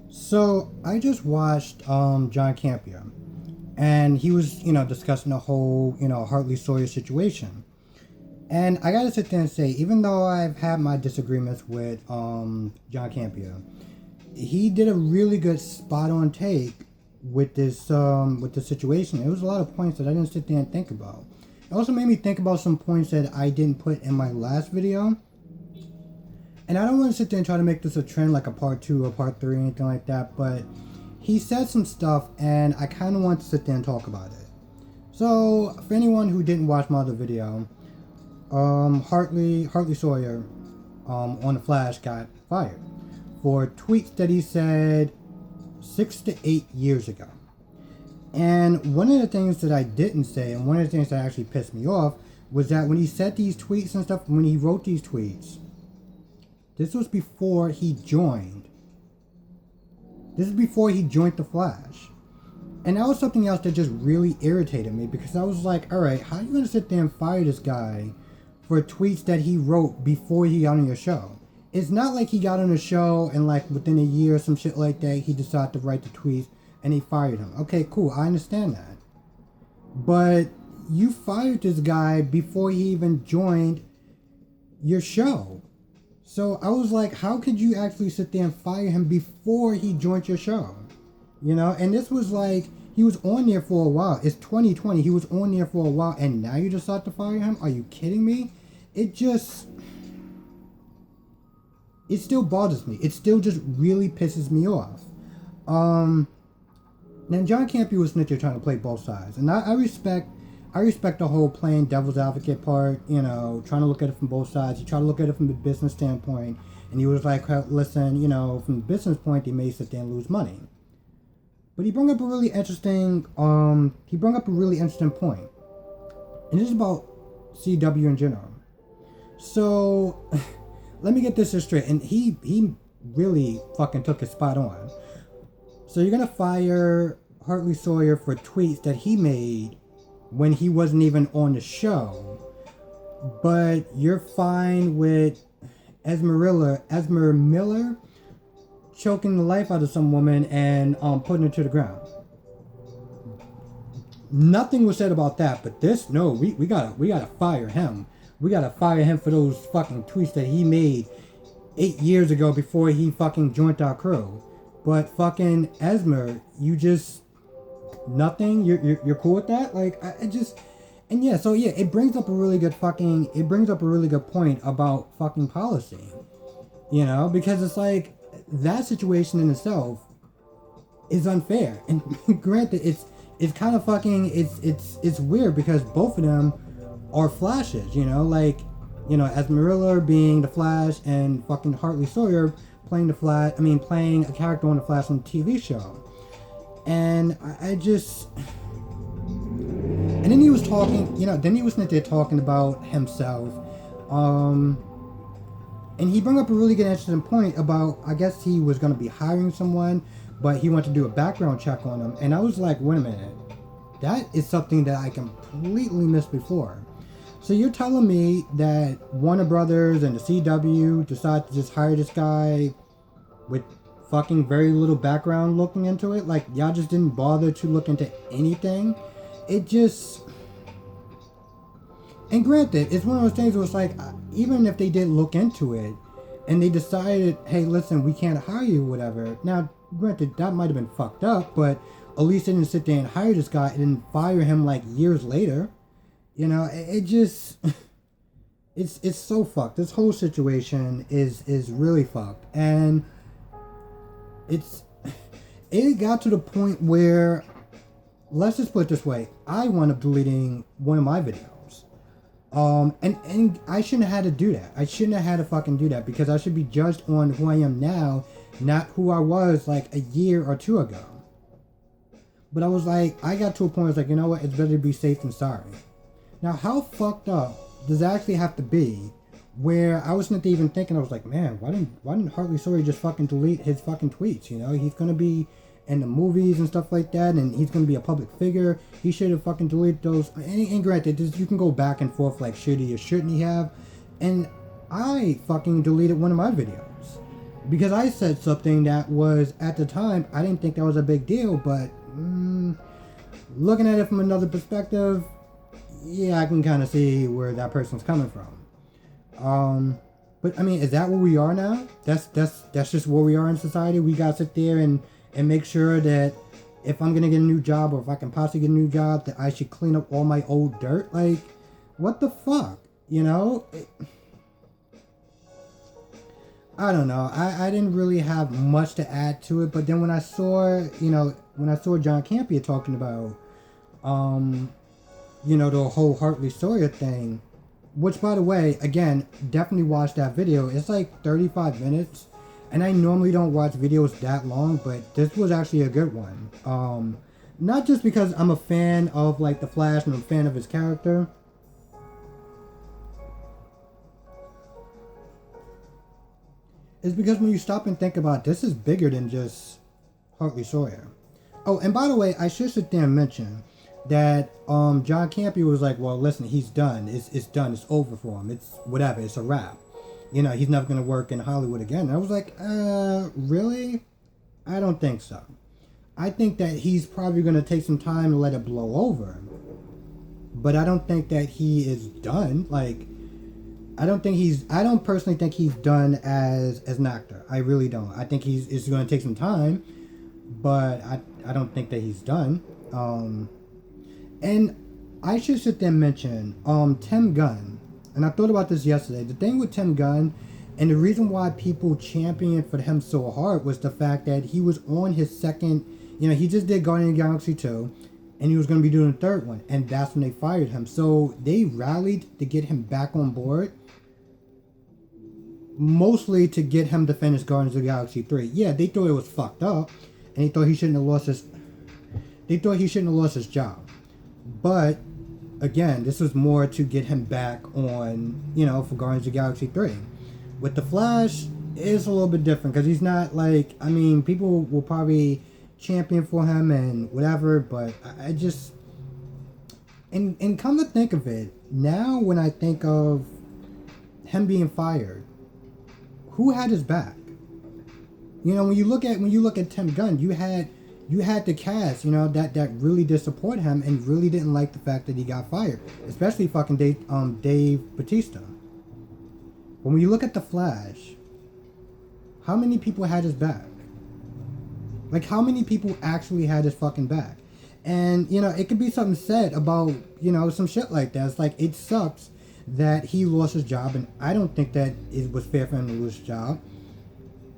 So I just watched John Campea, and he was discussing the whole Hartley Sawyer situation. And I gotta sit there and say, even though I've had my disagreements with John Campea, he did a really good spot on take with this situation. It was a lot of points that I didn't sit there and think about. It also made me think about some points that I didn't put in my last video. And I don't want to sit there and try to make this a trend like a part 2 or part 3 or anything like that, but he said some stuff and I kind of want to sit there and talk about it. So, for anyone who didn't watch my other video, Hartley Sawyer on The Flash got fired for tweets that he said 6 to 8 years ago. And one of the things that I didn't say, and one of the things that actually pissed me off, was that when he said these tweets and stuff, when he wrote these tweets, this was before he joined. This is before he joined The Flash. And that was something else that just really irritated me, because I was like, alright, how are you going to sit there and fire this guy for tweets that he wrote before he got on your show? It's not like he got on the show and like within a year or some shit like that, he decided to write the tweets and he fired him. Okay, cool, I understand that. But you fired this guy before he even joined your show. So I was like, how could you actually sit there and fire him before he joined your show? And this was like, he was on there for a while. It's 2020. He was on there for a while, and now you decide to fire him? Are you kidding me? It still bothers me. It still just really pisses me off. Now John Campea was snitcher trying to play both sides, and I respect the whole playing devil's advocate part, trying to look at it from both sides. He tried to look at it from the business standpoint, and he was like, listen, from the business point, they may sit there and lose money. But he brought up a really interesting point. And this is about CW in general. So, let me get this straight. And he really fucking took his spot on. So you're gonna fire Hartley Sawyer for tweets that he made when he wasn't even on the show, but you're fine with Esmer Miller choking the life out of some woman and putting her to the ground. Nothing was said about that, but this, no, we gotta fire him. We gotta fire him for those fucking tweets that he made 8 years ago before he fucking joined our crew. But fucking Esmer, you just nothing. You're cool with that? Like it brings up a really good point about fucking policy. Because it's like that situation in itself is unfair. And granted, it's kind of fucking it's weird because both of them are Flashes. Esmeralda being the Flash and fucking Hartley Sawyer playing playing a character on the Flash on the TV show. And and then he was talking, then he was there talking about himself. And he brought up a really good interesting point about, I guess he was going to be hiring someone, but he wanted to do a background check on him. And I was like, wait a minute. That is something that I completely missed before. So you're telling me that Warner Brothers and the CW decided to just hire this guy with fucking very little background looking into it? Like, y'all just didn't bother to look into anything? And granted, it's one of those things where it's like, even if they did look into it, and they decided, hey, listen, we can't hire you, whatever. Now, granted, that might have been fucked up, but at least they didn't sit there and hire this guy and then fire him like years later. It's so fucked. This whole situation is really fucked. And it got to the point where, let's just put it this way, I wound up deleting one of my videos. And I shouldn't have had to do that. I shouldn't have had to fucking do that, because I should be judged on who I am now, not who I was like a year or two ago. But I was like, I got to a point where I was like, you know what, it's better to be safe than sorry. Now, how fucked up does it actually have to be where I wasn't even thinking, I was like, man, why didn't Hartley Sawyer just fucking delete his fucking tweets? He's gonna be in the movies and stuff like that, and he's gonna be a public figure. He should have fucking deleted those. And granted, you can go back and forth like, should he or shouldn't he have? And I fucking deleted one of my videos. because I said something that was, at the time, I didn't think that was a big deal, but looking at it from another perspective, yeah, I can kind of see where that person's coming from. But I mean, is that where we are now? That's just where we are in society. We gotta sit there and make sure that if I'm gonna get a new job, or if I can possibly get a new job, that I should clean up all my old dirt. Like, what the fuck? You know? I don't know. I didn't really have much to add to it, but then when I saw, John Campea talking about, the whole Hartley Sawyer thing, which, by the way, again, definitely watch that video. It's like 35 minutes, and I normally don't watch videos that long, but this was actually a good one. Not just because I'm a fan of, like, The Flash and I'm a fan of his character. It's because when you stop and think about it, this is bigger than just Hartley Sawyer. Oh, and by the way, I should sit there and mention that John Campea was like, well, listen, he's done. It's done. It's over for him. It's whatever. It's a wrap. He's never going to work in Hollywood again. And I was like, really? I don't think so. I think that he's probably going to take some time to let it blow over. But I don't think that he is done. Like, I don't personally think he's done as an actor. I really don't. I think it's going to take some time, but I don't think that he's done. And I should sit there and mention Tim Gunn. And I thought about this yesterday. The thing with Tim Gunn, and the reason why people championed for him so hard, was the fact that he was on his second, he just did Guardians of the Galaxy 2, and he was going to be doing the third one, and that's when they fired him. So they rallied to get him back on board, mostly to get him to finish Guardians of the Galaxy 3. Yeah, they thought it was fucked up, and they thought he shouldn't have lost his job. But again, this was more to get him back on, for Guardians of the Galaxy 3. With The Flash, it's a little bit different, because he's not like, people will probably champion for him and whatever, but I just, and come to think of it, now when I think of him being fired, who had his back? When you look at Tim Gunn, you had the cast, that really did support him and really didn't like the fact that he got fired, especially fucking Dave Bautista. But when you look at The Flash, how many people had his back? Like, how many people actually had his fucking back? And it could be something said about some shit like that. It's like, it sucks that he lost his job, and I don't think that it was fair for him to lose his job.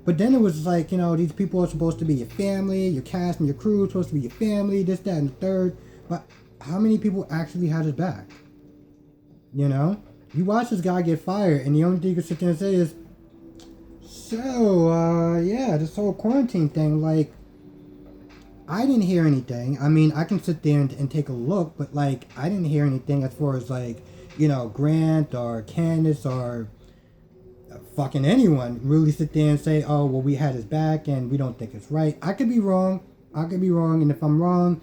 But then it was like, these people are supposed to be your family, your cast and your crew is supposed to be your family, this, that, and the third. But how many people actually had his back? You watch this guy get fired, and the only thing you can sit there and say is, so, this whole quarantine thing, like, I didn't hear anything. I can sit there and take a look, but, like, I didn't hear anything as far as, like, Grant or Candace or fucking anyone really sit there and say, oh, well, we had his back and we don't think it's right. I could be wrong. And if I'm wrong,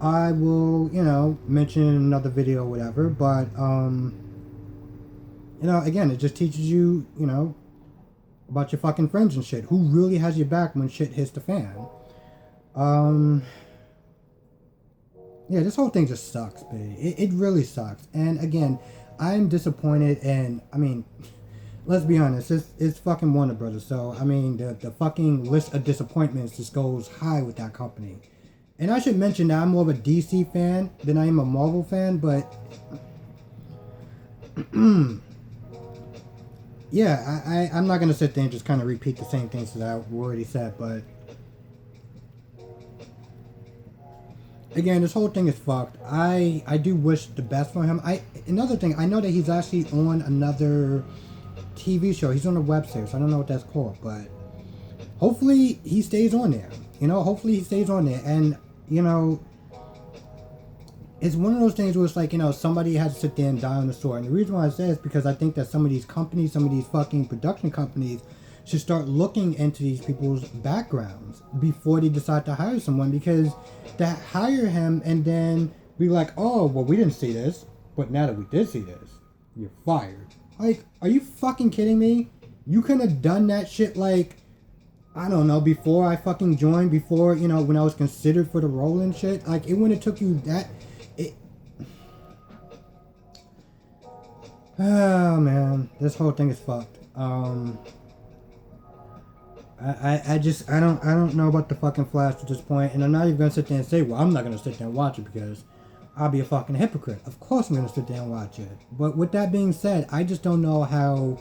I will, mention in another video or whatever. But, again, it just teaches you, about your fucking friends and shit. Who really has your back when shit hits the fan? Yeah, this whole thing just sucks, baby. It really sucks. And again, I'm disappointed, and let's be honest, it's fucking Warner Brothers. So the fucking list of disappointments just goes high with that company. And I should mention that I'm more of a DC fan than I am a Marvel fan, but yeah, I'm not gonna sit there and just kind of repeat the same things that I already said, but again, this whole thing is fucked. I do wish the best for him. Another thing, I know that he's actually on another TV show. He's on a web series. I don't know what that's called, but hopefully he stays on there. Hopefully he stays on there. And, it's one of those things where it's like, somebody has to sit there and die on the sword. And the reason why I say is because I think that some of these companies, some of these fucking production companies should start looking into these people's backgrounds before they decide to hire someone, because to hire him and then be like, oh, well, we didn't see this, but now that we did see this, you're fired. Like, are you fucking kidding me? You couldn't have done that shit like I don't know, before I fucking joined, before, you know, when I was considered for the role and shit. Like, it wouldn't have took you that... It... Oh, man. This whole thing is fucked. I don't know about the fucking Flash at this point, and I'm not even gonna sit there and say, well, I'm not gonna sit there and watch it because I'll be a fucking hypocrite. Of course I'm gonna sit there and watch it. But with that being said, I just don't know how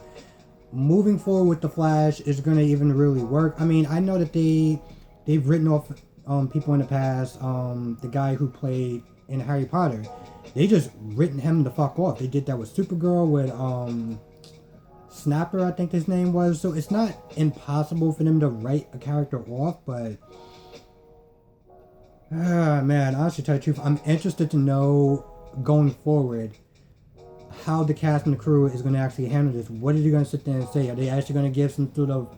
moving forward with the Flash is gonna even really work. I mean, I know that they've written off people in the past. The guy who played in Harry Potter, they just written him the fuck off. They did that with Supergirl, with Snapper, I think his name was. So it's not impossible for them to write a character off, but man, honestly, to tell you the truth, I'm interested to know going forward how the cast and the crew is going to actually handle this. What are they going to sit there and say? Are they actually going to give some sort of...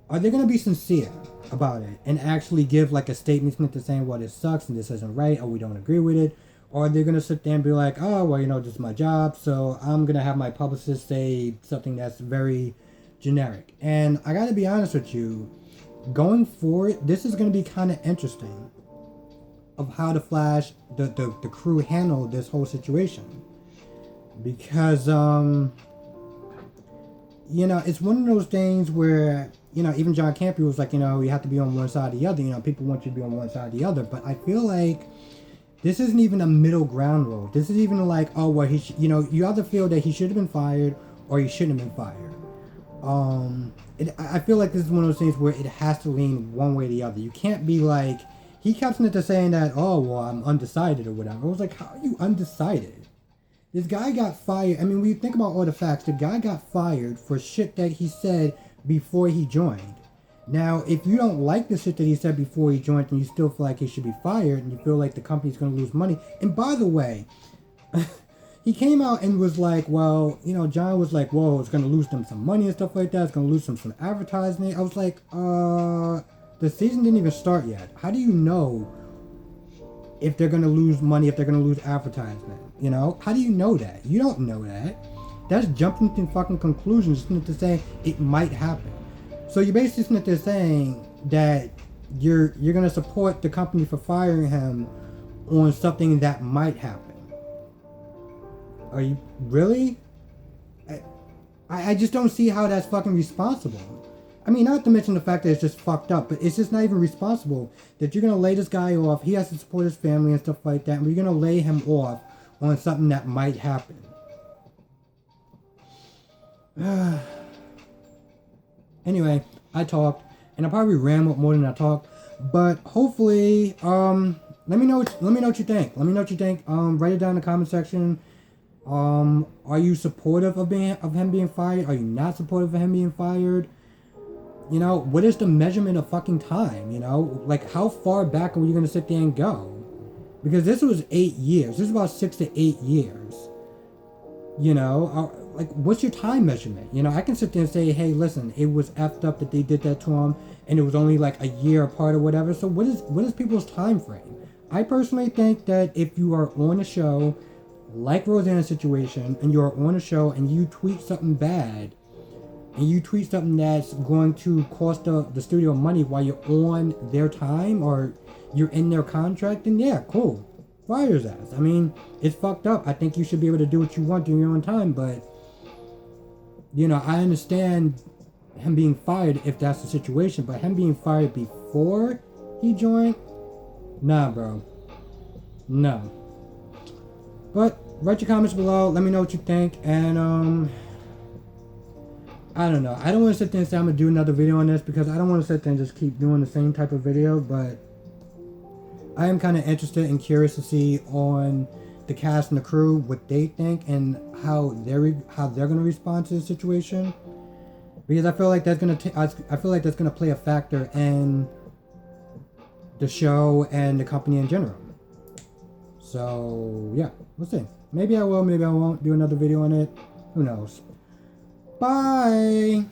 Are they going to be sincere about it and actually give like a statement to saying, well, this sucks and this isn't right, or we don't agree with it? Or are they going to sit there and be like, oh, well, you know, this is my job, so I'm going to have my publicist say something that's very generic. And I got to be honest with you, going forward, this is going to be kind of interesting of how the Flash, the crew handled this whole situation. Because, you know, it's one of those things where, you know, even John Campea was like, you know, you have to be on one side or the other. You know, people want you to be on one side or the other. But I feel like this isn't even a middle ground role. This is even like, oh, well, you know, you either feel that he should have been fired or he shouldn't have been fired. I feel like this is one of those things where it has to lean one way or the other. You can't be like, he kept saying that, oh, well, I'm undecided or whatever. I was like, how are you undecided? This guy got fired. I mean, when you think about all the facts, the guy got fired for shit that he said before he joined. Now, if you don't like the shit that he said before he joined and you still feel like he should be fired and you feel like the company's going to lose money. And by the way, he came out and was like, well, you know, John was like, whoa, it's going to lose them some money and stuff like that. It's going to lose them some advertising. I was like, the season didn't even start yet. How do you know if they're going to lose money, if they're going to lose advertisement? You know, how do you know that? You don't know that. That's jumping to fucking conclusions to say it might happen. So you're basically saying that you're going to support the company for firing him on something that might happen. Are you really? I just don't see how that's fucking responsible. I mean, not to mention the fact that it's just fucked up, but it's just not even responsible that you're going to lay this guy off. He has to support his family and stuff like that, and you're going to lay him off on something that might happen. Anyway, I talked, and I probably rambled more than I talked, but hopefully, let me know what you think. Let me know what you think. Write it down in the comment section. Are you supportive of him being fired? Are you not supportive of him being fired? You know, what is the measurement of fucking time? You know, like how far back are you gonna sit there and go? Because this was 8 years. This is about 6 to 8 years. You know, like what's your time measurement? You know, I can sit there and say, hey, listen, it was effed up that they did that to him, and it was only like a year apart or whatever. So what is people's time frame? I personally think that if you are on a show like Roseanne's situation, and you're on a show and you tweet something bad, and you tweet something that's going to cost the studio money while you're on their time or you're in their contract, then yeah, cool. Fire his ass. I mean, it's fucked up. I think you should be able to do what you want during your own time, but, you know, I understand him being fired if that's the situation, but him being fired before he joined? Nah, bro. No. But, write your comments below. Let me know what you think, and, I don't know. I don't want to sit there and say I'm going to do another video on this because I don't want to sit there and just keep doing the same type of video, but I am kind of interested and curious to see on the cast and the crew what they think and how they're going to respond to the situation, because I feel like that's going to play a factor in the show and the company in general. So yeah, we'll see. Maybe I will, maybe I won't do another video on it. Who knows? Bye.